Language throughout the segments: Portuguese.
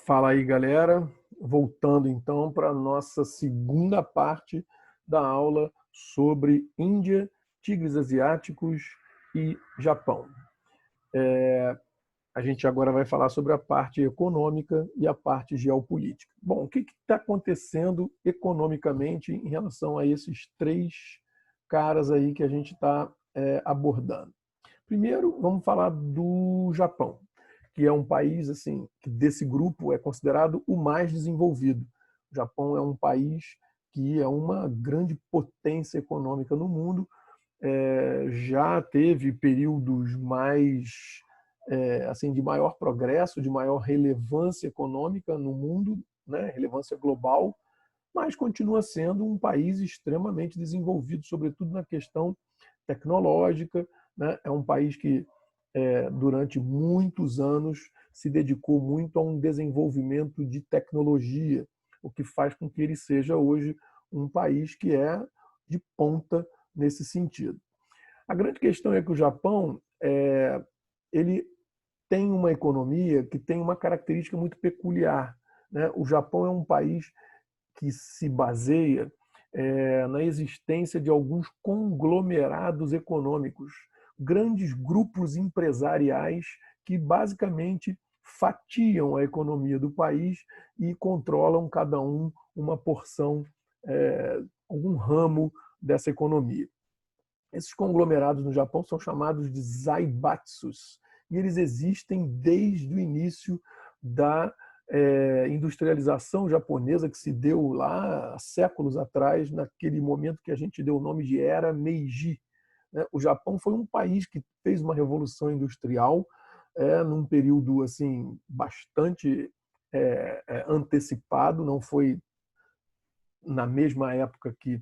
Fala aí, galera. Voltando então para a nossa segunda parte da aula sobre Índia, tigres asiáticos e Japão. A gente agora vai falar sobre a parte econômica e a parte geopolítica. Bom, o que está acontecendo economicamente em relação a esses três caras aí que a gente está abordando? Primeiro, vamos falar do Japão, que é um país assim que desse grupo é considerado o mais desenvolvido. O Japão é um país que é uma grande potência econômica no mundo, já teve períodos mais assim de maior progresso, de maior relevância econômica no mundo, né, relevância global, mas continua sendo um país extremamente desenvolvido, sobretudo na questão tecnológica, né? É um país que durante muitos anos se dedicou muito a um desenvolvimento de tecnologia, o que faz com que ele seja hoje um país que é de ponta nesse sentido. A grande questão é que o Japão ele tem uma economia que tem uma característica muito peculiar, né? O Japão é um país que se baseia na existência de alguns conglomerados econômicos, grandes grupos empresariais que basicamente fatiam a economia do país e controlam cada um uma porção, algum ramo dessa economia. Esses conglomerados no Japão são chamados de zaibatsus e eles existem desde o início da industrialização japonesa que se deu lá há séculos atrás, naquele momento que a gente deu o nome de Era Meiji. O Japão foi um país que fez uma revolução industrial num período assim bastante antecipado, não foi na mesma época que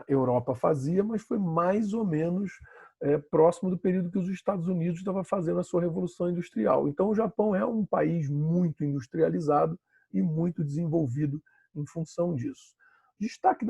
Europa fazia, mas foi mais ou menos próximo do período que os Estados Unidos estavam fazendo a sua revolução industrial. Então, o Japão é um país muito industrializado e muito desenvolvido em função disso. Destaque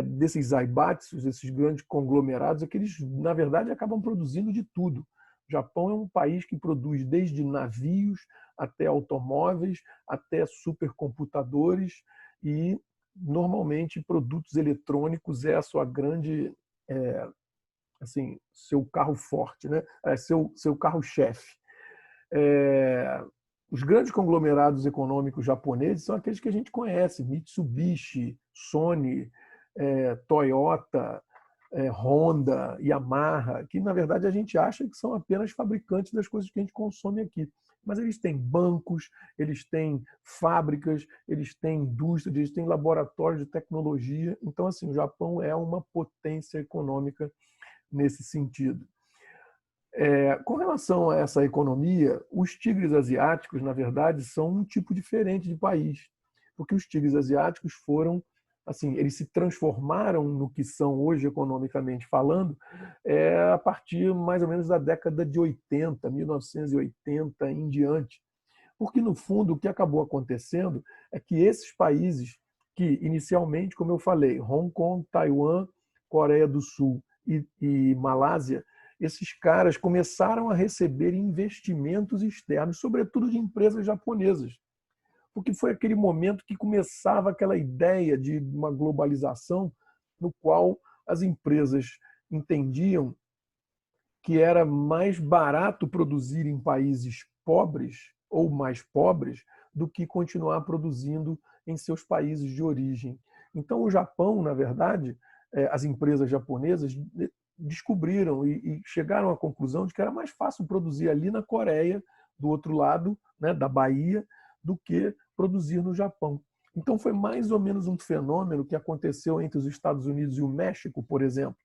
desses zaibatsus, esses grandes conglomerados, é que eles, na verdade, acabam produzindo de tudo. O Japão é um país que produz desde navios até automóveis, até supercomputadores e normalmente produtos eletrônicos é a sua grande, seu carro forte, né? Seu carro-chefe. Os grandes conglomerados econômicos japoneses são aqueles que a gente conhece: Mitsubishi, Sony, Toyota, Honda, Yamaha, que na verdade a gente acha que são apenas fabricantes das coisas que a gente consome aqui. Mas eles têm bancos, eles têm fábricas, eles têm indústrias, eles têm laboratórios de tecnologia. Então, assim, o Japão é uma potência econômica nesse sentido. Com relação a essa economia, os tigres asiáticos, na verdade, são um tipo diferente de país, porque os tigres asiáticos foram, assim, eles se transformaram no que são hoje economicamente falando, a partir mais ou menos da década de 80, 1980 em diante. Porque, no fundo, o que acabou acontecendo é que esses países que, inicialmente, como eu falei, Hong Kong, Taiwan, Coreia do Sul e Malásia, esses caras começaram a receber investimentos externos, sobretudo de empresas japonesas, porque foi aquele momento que começava aquela ideia de uma globalização no qual as empresas entendiam que era mais barato produzir em países pobres ou mais pobres do que continuar produzindo em seus países de origem. Então, o Japão, na verdade, as empresas japonesas descobriram e chegaram à conclusão de que era mais fácil produzir ali na Coreia, do outro lado, né, da Bahia, do que produzir no Japão. Então, foi mais ou menos um fenômeno que aconteceu entre os Estados Unidos e o México, por exemplo,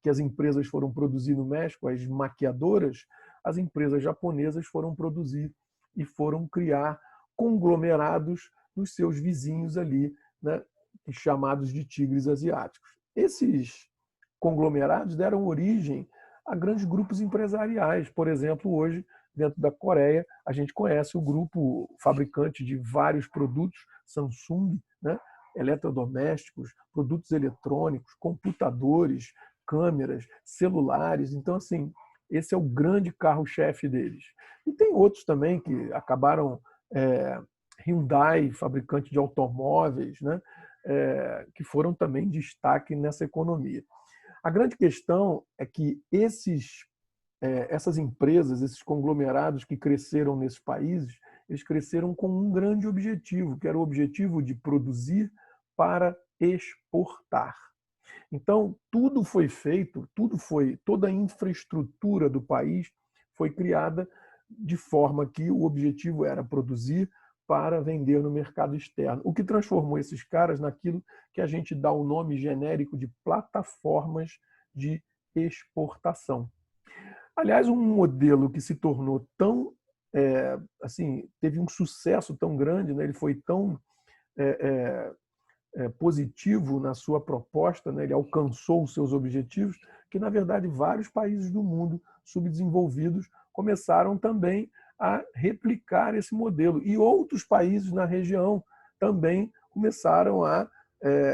que as empresas foram produzir no México, as maquiadoras, as empresas japonesas foram produzir e foram criar conglomerados nos seus vizinhos ali, né, chamados de tigres asiáticos. Esses conglomerados deram origem a grandes grupos empresariais. Por exemplo, hoje, dentro da Coreia, a gente conhece o grupo fabricante de vários produtos, Samsung, né, eletrodomésticos, produtos eletrônicos, computadores, câmeras, celulares. Então, assim, esse é o grande carro-chefe deles. E tem outros também que acabaram Hyundai, fabricante de automóveis, né? Que foram também destaque nessa economia. A grande questão é que essas empresas, esses conglomerados que cresceram nesses países, eles cresceram com um grande objetivo, que era o objetivo de produzir para exportar. Então, tudo foi feito, toda a infraestrutura do país foi criada de forma que o objetivo era produzir para vender no mercado externo, o que transformou esses caras naquilo que a gente dá o nome genérico de plataformas de exportação. Aliás, um modelo que se tornou tão, assim, teve um sucesso tão grande, né? Ele foi tão positivo na sua proposta, né? Ele alcançou os seus objetivos, que, na verdade, vários países do mundo subdesenvolvidos começaram também a replicar esse modelo. E outros países na região também começaram a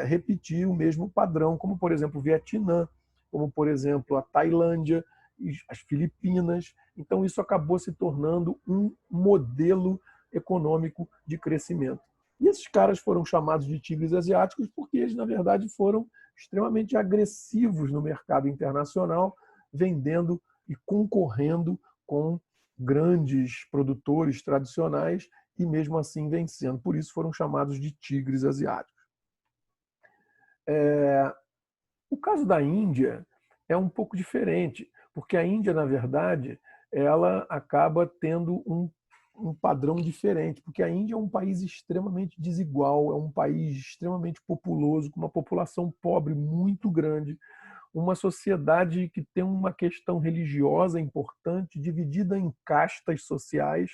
repetir o mesmo padrão, como, por exemplo, o Vietnã, como, por exemplo, a Tailândia, as Filipinas. Então, isso acabou se tornando um modelo econômico de crescimento. E esses caras foram chamados de tigres asiáticos porque eles, na verdade, foram extremamente agressivos no mercado internacional, vendendo e concorrendo com grandes produtores tradicionais e, mesmo assim, vencendo. Por isso foram chamados de tigres asiáticos. O caso da Índia é um pouco diferente, porque a Índia, na verdade, ela acaba tendo um padrão diferente, porque a Índia é um país extremamente desigual, é um país extremamente populoso, com uma população pobre muito grande, uma sociedade que tem uma questão religiosa importante, dividida em castas sociais,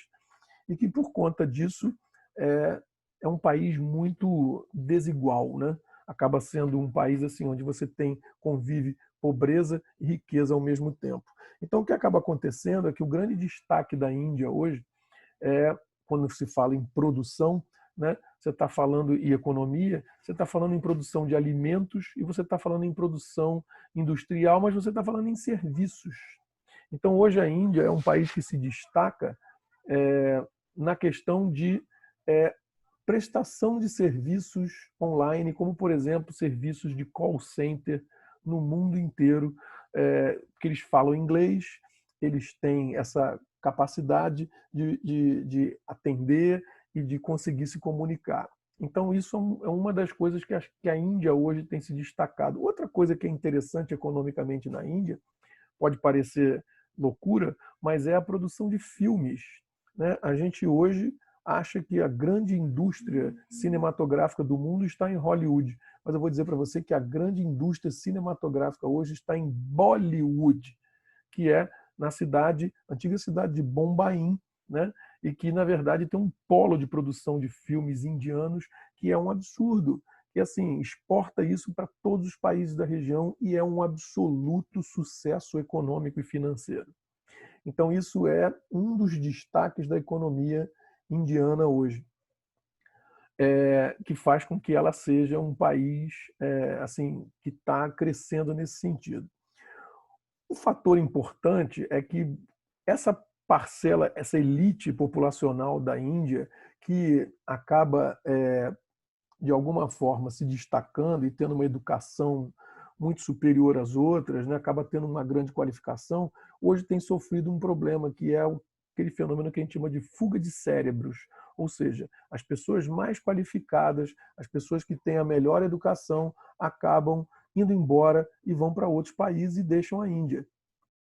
e que, por conta disso, é um país muito desigual, né? Acaba sendo um país assim onde você convive pobreza e riqueza ao mesmo tempo. Então, o que acaba acontecendo é que o grande destaque da Índia hoje quando se fala em produção, né? Você está falando em economia, você está falando em produção de alimentos e você está falando em produção industrial, mas você está falando em serviços. Então, hoje a Índia é um país que se destaca na questão de prestação de serviços online, como, por exemplo, serviços de call center no mundo inteiro, que eles falam inglês, eles têm essa capacidade de atender e de conseguir se comunicar. Então, isso é uma das coisas que a Índia hoje tem se destacado. Outra coisa que é interessante economicamente na Índia, pode parecer loucura, mas é a produção de filmes, né? A gente hoje acha que a grande indústria cinematográfica do mundo está em Hollywood, mas eu vou dizer para você que a grande indústria cinematográfica hoje está em Bollywood, que é na antiga cidade de Bombaim, né? E que, na verdade, tem um polo de produção de filmes indianos que é um absurdo. E, assim, exporta isso para todos os países da região e é um absoluto sucesso econômico e financeiro. Então, isso é um dos destaques da economia indiana hoje, que faz com que ela seja um país assim que está crescendo nesse sentido. O fator importante é que essa parcela, essa elite populacional da Índia, que acaba, de alguma forma, se destacando e tendo uma educação muito superior às outras, né, acaba tendo uma grande qualificação, hoje tem sofrido um problema, que é aquele fenômeno que a gente chama de fuga de cérebros. Ou seja, as pessoas mais qualificadas, as pessoas que têm a melhor educação, acabam indo embora e vão para outros países e deixam a Índia.